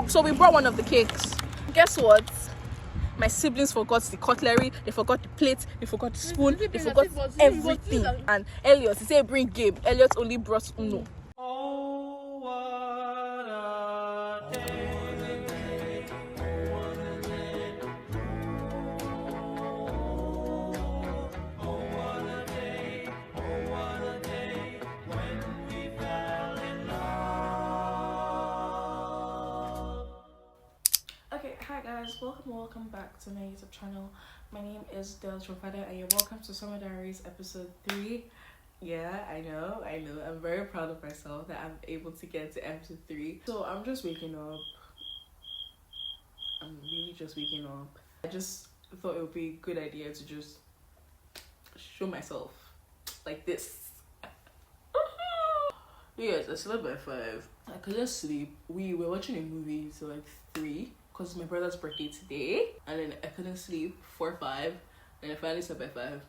So we brought one of the cakes. Guess what? My siblings forgot the cutlery, they forgot the plate, they forgot the spoon, they forgot everything. And Elliot, he said bring game. Elliot only brought Uno. Hi guys, welcome back to my YouTube channel. My name is Del Trovada and you're welcome to Summer Diaries episode 3. Yeah, I know, I'm very proud of myself that I'm able to get to episode 3. So I'm just waking up. I'm really just waking up. I just thought it would be a good idea to just show myself like this. Yes, I slept by 5. I couldn't sleep. We were watching a movie till like 3 because my brother's birthday today, and then I couldn't sleep 4-5, and I finally slept by 5.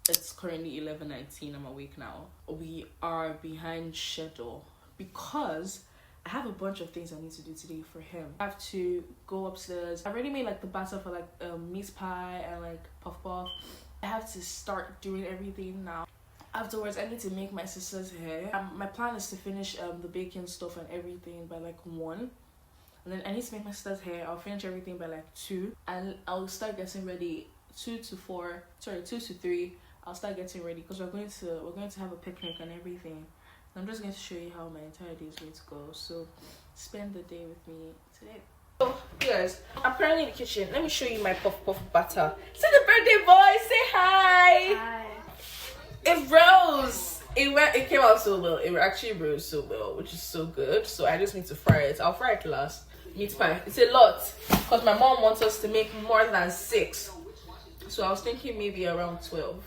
It's currently 11:19. I'm awake now. We are behind schedule because I have a bunch of things I need to do today for him. I have to go upstairs. I already made like the batter for like meat pie and like puff puff. I have to start doing everything now. Afterwards, I need to make my sister's hair. My plan is to finish the baking stuff and everything by like 1. And then I need to make my sister's hair. I'll finish everything by like 2. And I'll start getting ready 2 to 3. I'll start getting ready because we're going to have a picnic and everything. And I'm just going to show you how my entire day is going to go. So spend the day with me today. So guys, I'm currently in the kitchen. Let me show you my puff puff batter. See the birthday boy. Say hi. Hi. It rose. It came out so well. It actually rose so well, which is so good. So I just need to fry it. I'll fry it last. Meat pie. It's a lot because my mom wants us to make more than 6. So I was thinking maybe around 12.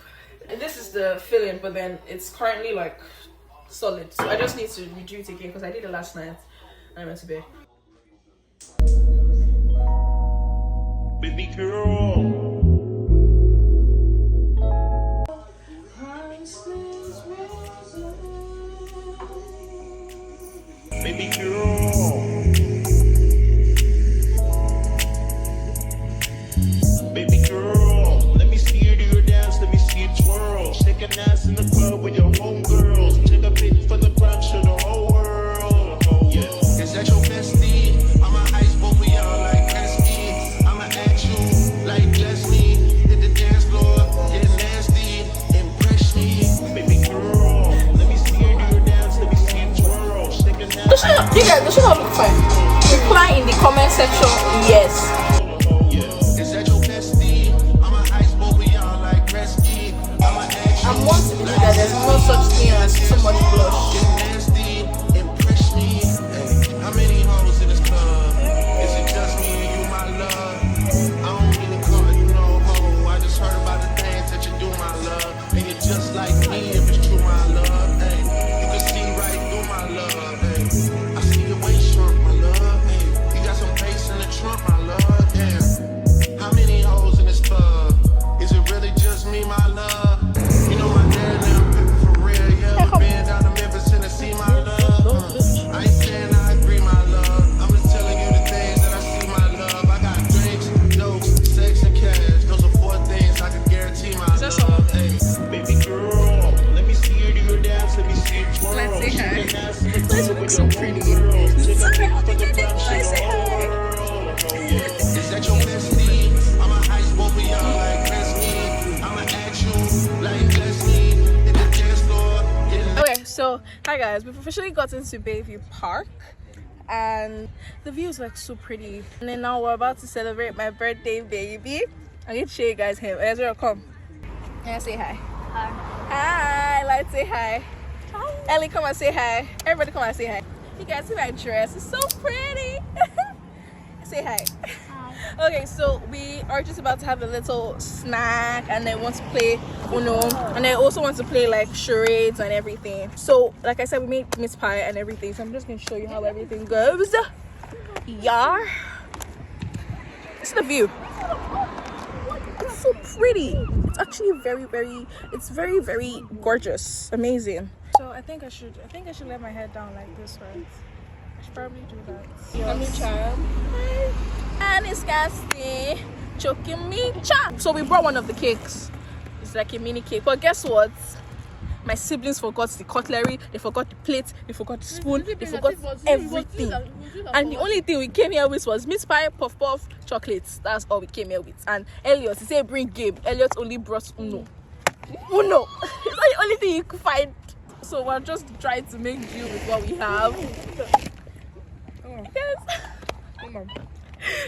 And this is the filling, but then it's currently like solid. So I just need to redo it again because I did it last night and I went to bed. Baby girl. Baby girl. Baby girl, let me see you do your dance, let me see you twirl. Shake an ass in the club with your homegirls. Take a pic for the gram, show the whole world. Yeah. Is that your bestie? I'ma ice both of y'all like Gretzky. I'ma ask you like Leslie. Hit the dance floor, get nasty, impress me. Baby girl, let me see you do your dance, let me see you twirl. Shake an ass. You guys, this should not look fine. Reply in the comment section, yes. I want to believe that there's no such thing as too much blush. How many hoes in this club? Is it just me and you, my love? I don't mean to call you no hoe. I just heard about the things that you do, my love. And you're just like me if it's true, my love. Hey, you can see right through my love. Hey, I see your waist shrunk, my love. Hey, you got some bass in the trunk, my love. Damn. How many hoes in this club? Is it really just me, my love? You know my dad now pimpin' for real, yeah. Been down to Memphis, Tennessee, my love. I ain't saying I agree, my love. I'm just telling you the things that I see, my love. I got drinks, dope, sex, and cash. Those are 4 things I can guarantee, my love. Hey, baby girl, let me see you do your dance, let me see you twirl. Let's say hi. Let's look so pretty. Let's say hi. Is that your bestie? I'ma ice both of y'all like Gretzky. I'ma ask you like Leslie. Hit the dance floor. Okay, so hi guys, we've officially gotten to Bayview Park and the view is like so pretty. And then now we're about to celebrate my birthday, baby. I need to show you guys him. Ezra, come. Yeah, say hi. Hi. Hi, let's say hi. Hi. Ellie, come and say hi. Everybody come and say hi. You guys see my dress? It's so pretty. Say hi. Hi. Okay, so we are just about to have a little snack and then want to play Uno and I also want to play like charades and everything. So like I said, we made meat pie and everything, so I'm just going to show you how everything goes. Yeah, it's the view. It's so pretty. It's actually very gorgeous, amazing. So I think I should let my hair down like this, right? I should probably do that. Let me try. And it's casting. Choking me. Cha. So we brought one of the cakes. It's like a mini cake. But guess what? My siblings forgot the cutlery, they forgot the plate, they forgot the spoon, they forgot everything. And the only thing we came here with was mince pie, puff puff, chocolates. That's all we came here with. And Elliot, he said bring game. Elliot only brought Uno. Uno! It's not the only thing you could find. So we're just trying to make do with what we have. Yes.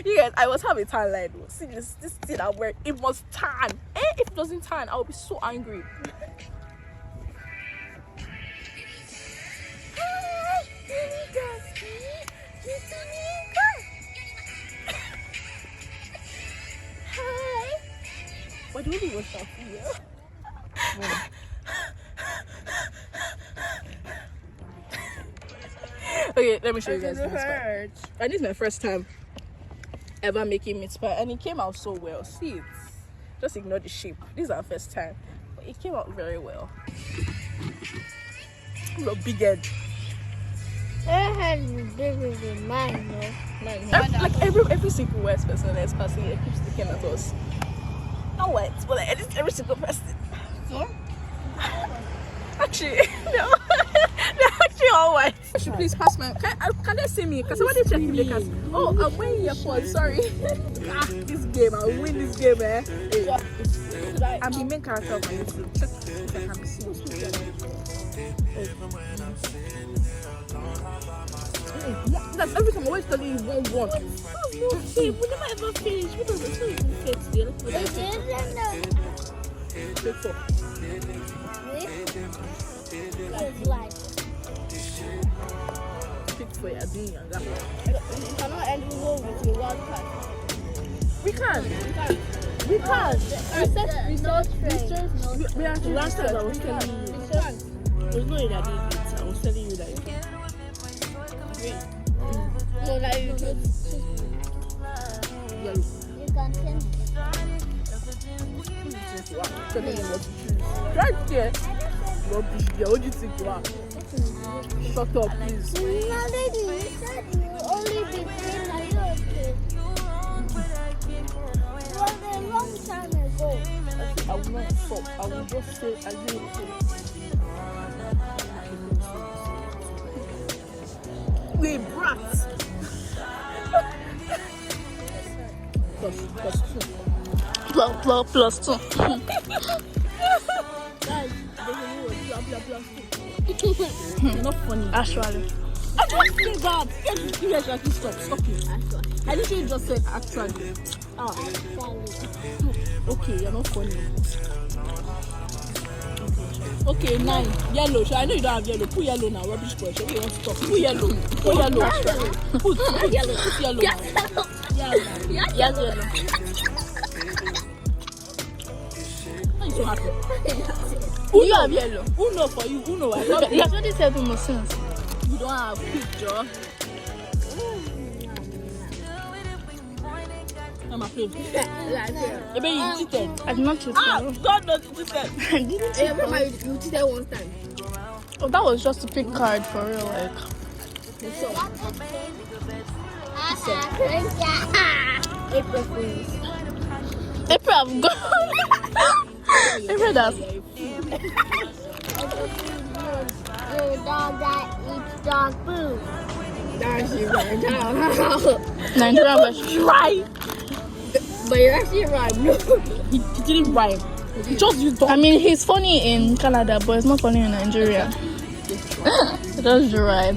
You guys, I must have a tan line. See this thing I'm wearing, it must tan. If it doesn't tan, I'll be so angry. Why do you watch that video? Okay, let me show you guys the meat pie. And this is my first time ever making meat pie, and it came out so well. See it? Just ignore the shape. This is our first time, but it came out very well. Look, big head. Mine, Like every single white person that's passing here keeps looking at us. Not white, but like every single person. Yeah? Actually, no. They're actually all white. Please pass my. Can they see me? Because somebody check if they can. Oh, I'm wearing earphones. Sorry. This game, I'll win this game, eh? I'm the main character of my YouTube. Check if I can be seen. That's every time I always tell you 1-1. Okay, we never ever finish. What does the story even fit still? Take 4. Pick 4, you're doing younger. You cannot end the war with your wild card. We can. We are the Last time I was telling you. It was not in that it. I was telling you that you can. No, like you can change. Right there. Rubbish. Yeah, what do you think you are? Shut up, please. No, lady, you said you only be doing like okay. It was a long time ago. I will not stop. I will just say I will. Wait, brats. plus 2. Not funny. Actually. I just say that. You guys actually stop it. I literally just said actually. Okay, you're not funny. Okay, 9. Yellow. So I know you don't have yellow. Put yellow now. Rubbish boy. So you want to stop. Put yellow. Put yellow. Put yellow. Put yellow. Yellow. I'm so happy. Who have yellow? Who know for you? Who know? I love you. That's what they said to my sense. You don't have picture. I'm a flip. Maybe you cheated. I did not cheat. God knows you cheated. I didn't cheat. You cheated one time. Oh, that was just a pick card for real, like. April Fools. April, I'm gone. April does. Dog that eats dog food. Nigeria was right. But you're actually right. No. He didn't rhyme. He just used dog. I mean, he's funny in Canada, but he's not funny in Nigeria. That's dry.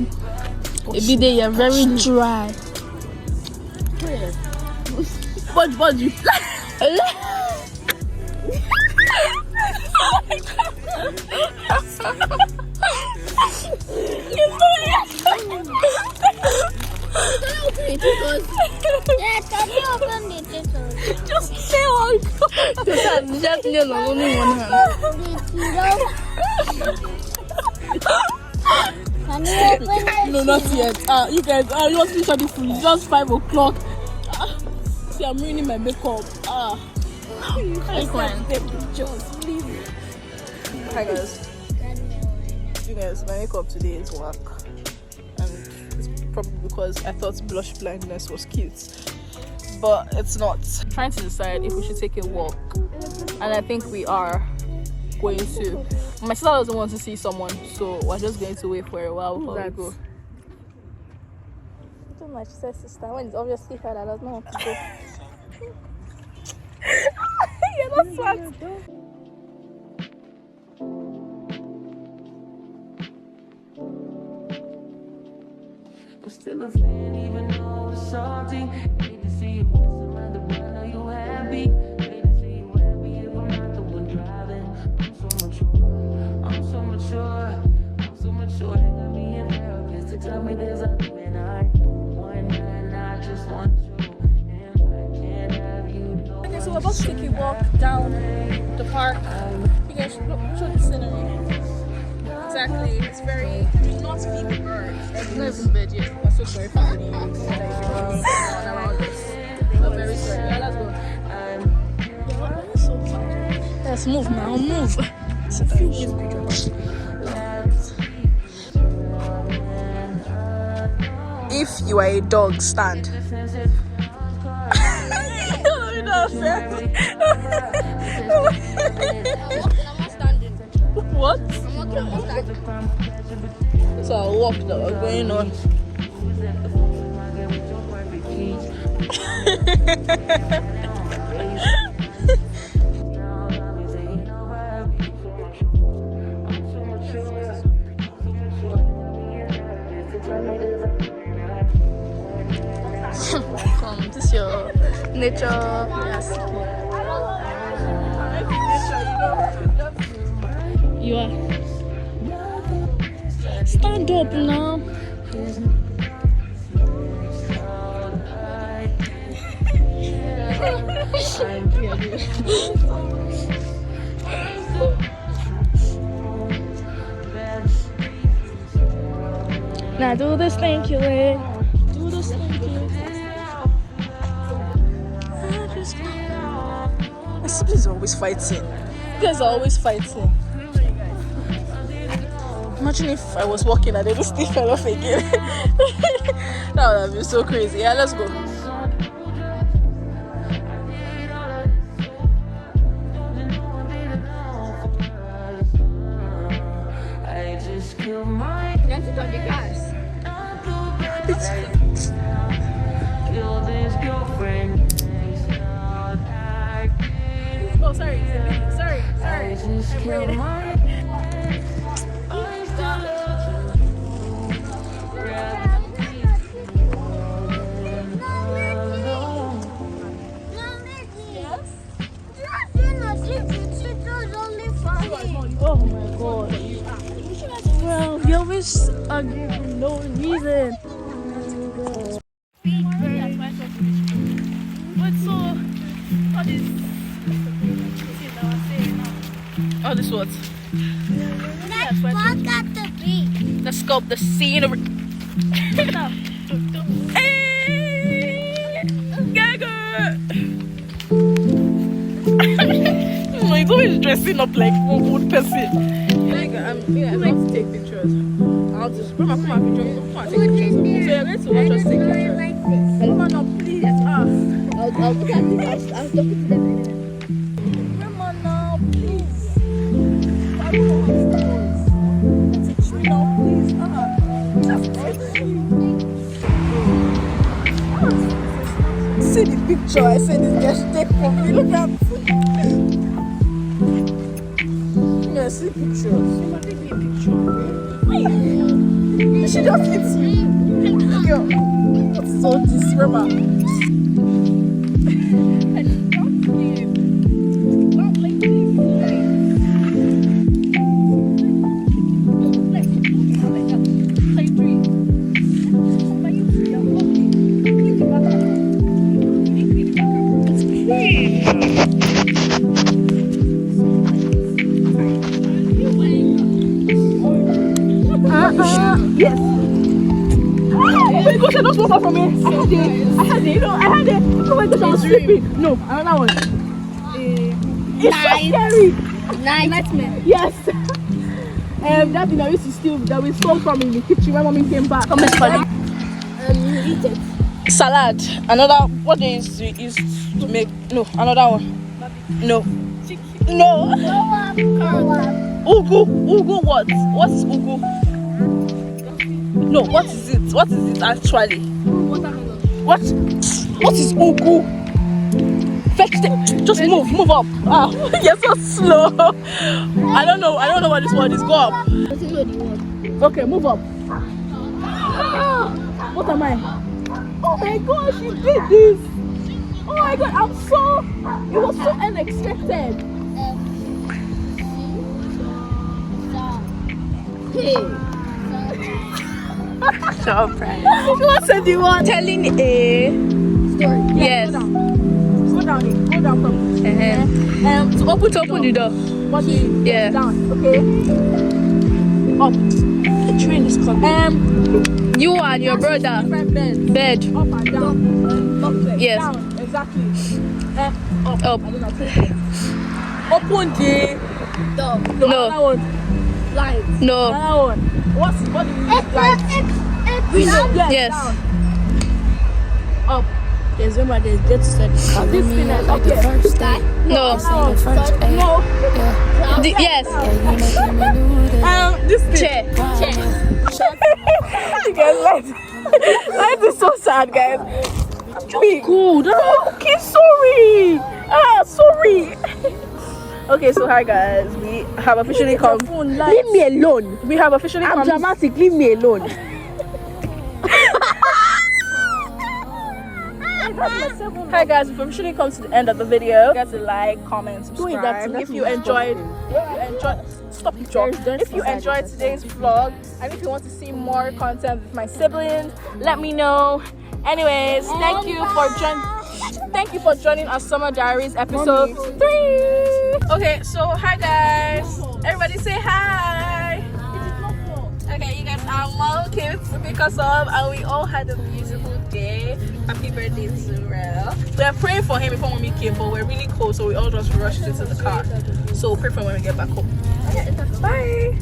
Every day you're very dry. But you. Just say one. Just kneel on only one hand. No, not yet. You guys, you want to shut the food? It's just 5 o'clock. See, I'm ruining my makeup. I can't take pictures, please. Hi guys. You guys, my makeup today is work. And it's probably because I thought blush blindness was cute, but it's not. I'm trying to decide if we should take a walk, and I think we are going to. My sister doesn't want to see someone, so we're just going to wait for a while before we go. Too much sister when it's obviously her that does not want to go. Yeah, that's smart. I'm still a fan, even though it's salty. Hate to see you messing around the brand, are you happy? Hate to see you happy if I'm not the one driving. I'm so mature, I'm so mature, I'm so mature. They got me in therapist to tell me there's a limit. I want and I just want you. And if I can't have you, no. Okay, so we're about to take a walk down the park. You guys show the scenery. Exactly, it's very. Do not feed the birds. It's not even bed yet. I'm so sorry for the around us. I'm very sorry. Yeah, let's go. Let's move now. Move. If you are a dog, stand. What? So I'll walk that we're going on. Come, this is your nature. Yes. You are. Stand up now. Now do this, thank you, do this, thank you. My siblings are always fighting. You guys are always fighting. Imagine if I was walking and they just still fell off again. That would have been so crazy. Yeah, let's go. I just killed my That's it on the cars. kill this girlfriend. Oh, sorry. I just killed my Oh my god. Well, you always argue for no reason. But so, all this all this what? Let's walk at the beach. Let's sculpt the scenery. Hey! Gaga! No, he's always dressing up like one old person. I like to take pictures. I'll just come and take pictures. So you're going to watch us take pictures. Grandma, no, please. I'll look at it. I'll talk to them. Grandma, now, please. Teach me now, please. Just teach me. See the picture I said this girl should take from me. Look at yeah, see pictures. Take me a picture. She just hits me. Girl, what's all this, Rema? Yes. Oh my gosh, I don't smoke from here. I had it. Oh my gosh, I was sleeping. No, another one. It's so scary. Nightmare. Yes. That thing I used to steal that we stole from in the kitchen when mommy came back. Come and funny. eat it. Salad. Another. What they used to make? No, another one. No. No. Ugu. What? What is ugu? No. What is it? What is it actually? What is ugu? Fetch it. Just move up. Ah, you're so slow. I don't know what this word is. Go up. Okay, move up. What am I? Oh my gosh, you did this. Oh my god, it was so unexpected. Hey. So proud. What said you want? Telling a Story. yes. Go down from. To open the door. What do you? Yeah. Down. Okay. Up. The train is coming. You and your brother. Different beds. Bed. Up and down. Up. Yes. Down. Exactly. Up. Up. I don't know. Open the door. No. Another one. Light. No. Another one. What do you use? Light. Yes. Down. Up. There's remember there's just said This thing is like okay. the first day. No. The first day. No. Yeah. Yes. Yeah, you making me do this. This thing. Chair. You guys, life is so sad, guys. Good. Okay, sorry. Sorry. Okay, so hi guys. We have officially come. Leave me alone. We have officially I'm come. dramatic. Leave me alone. Hi guys, we've officially come to the end of the video. Guys, like, comment, Doing that subscribe. to If you enjoyed, stop it, Job. If you enjoyed today's vlog, and if you want to see more content with my siblings, let me know. Anyways, thank you for joining our Summer Diaries episode 3. Okay, so hi guys. Everybody say hi. Okay, you guys are well came to pick us up, and we all had a beautiful day. Happy birthday to Rel. We are praying for him before mommy came, but we're really cold, so we all just rushed into the car. So pray for him when we get back home. Bye.